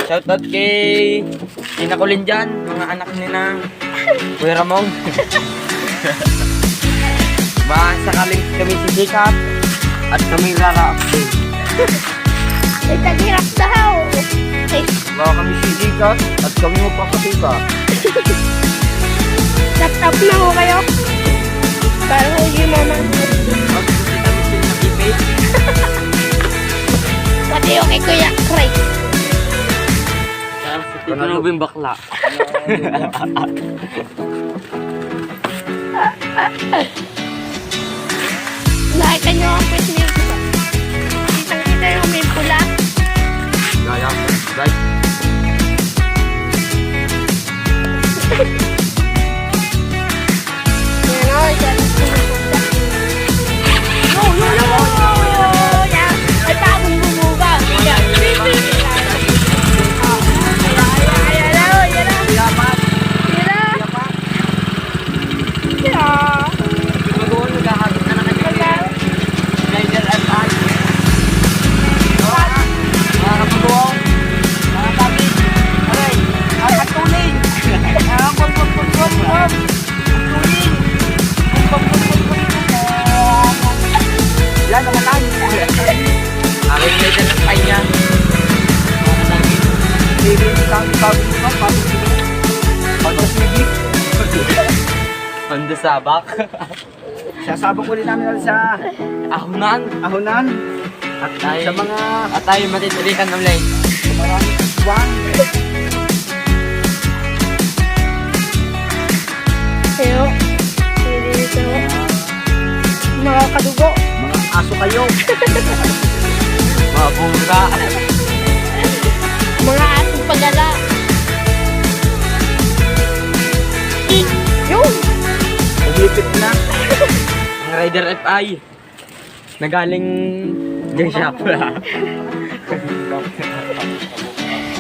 Shoutout kay Ina Colin dyan, mga anak ni na Kuya Ramong. Baka sakaling kami sisikap at kami rarap. Ay, tagirap daw. Ay, Baka kami sisikap at kami magpapasika. tap-tap na ho kayo. Para ho yung mama. Magpapasika kami sila ng ipit. Pati yung kay Kuya Craig. Ito na ba yung bakla? Nakita nyo ang pwes niyo. Kitang-kita yung may pula. Gaya, guys. Yan o, dyan. No, no, no! Yan. Ay, tapong bumuga. Yan. Ayan na, ayan na. Yaman. Ayan na. Yeah. Mag-uwan, naghahagit na naman kami. Rider at ay. Mga kapag-uwan. Mga kami. Aray. Ang tuling. Ang pag-pag-pag-pag. Tuling. Yan, namatay. Aking rider at ay niya. Hindi kang Ando sabak. Sasabak ulit namin ulit sa Ahunan. ahonan At tayo, sa mga at tayo matitilikan ulit. maraming aswang. Ayo. Dito. Mga kadugo. Mga aso kayo. Mga bunga. Mga asong pagala. Yun! Umipit na. Ang Rider FI. Nagaling Jay Shop.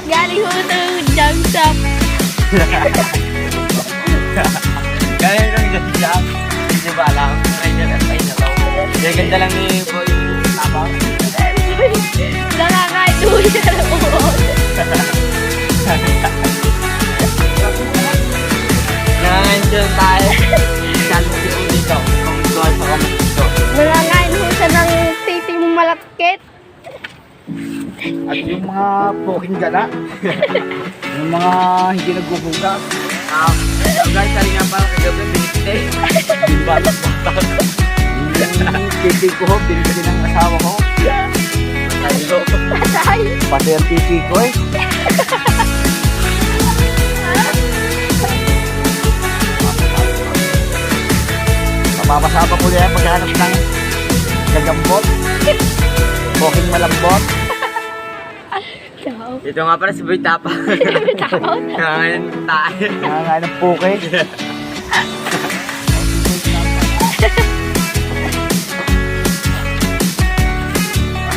Galing ho ito jump shop. Galing ng Jay Shop. Hindi ba alam? Rider FI na daw. Kaya ganda lang ni Boy Tapang. Nakakaituloy siya ng uod. Nangangan tayo. Saan si Uli ko? Kung doon pa kami dito. Nangangain ho siya ng titi mong malakit. At yung mga poking gala. Yung mga hindi naghuhugas. So guys, sali nga pala kagabi, binigte. Batak-batak. Yung titi ko, binili ng asawa ko. Tayo. Patay. Pati ang titi ko eh. Mapapasama ko yan paghanap ng gagambot. Poking malambot. Ciao. Dito nga pala si Boy Tapa. Takot. Nangangan tayo. Nangangain ng puke.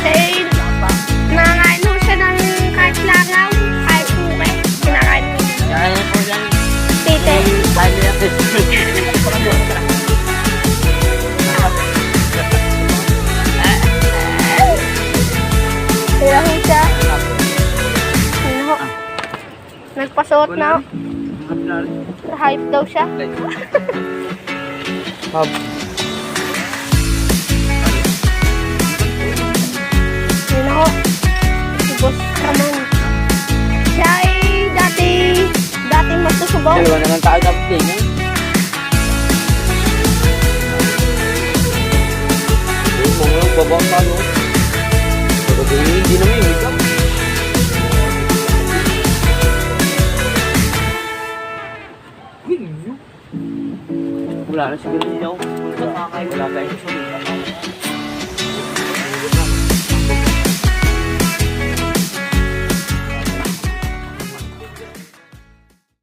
Eh, nangangain ho siya ng kahit langaw, kahit puke. Kinakain mo. Kaya po yan. Titi. Tayo yan. Kaya ho siya. Ano ho? Nagpasuot na ho. Hype daw siya. Yun ako. Si Boss Ramon. Siya ay dating masusubaw. Dalawa naman tayo dapat tingin. Mga babang talo. Hindi naman yung ikaw. Wala na siguro niya ako. Wala kayo sa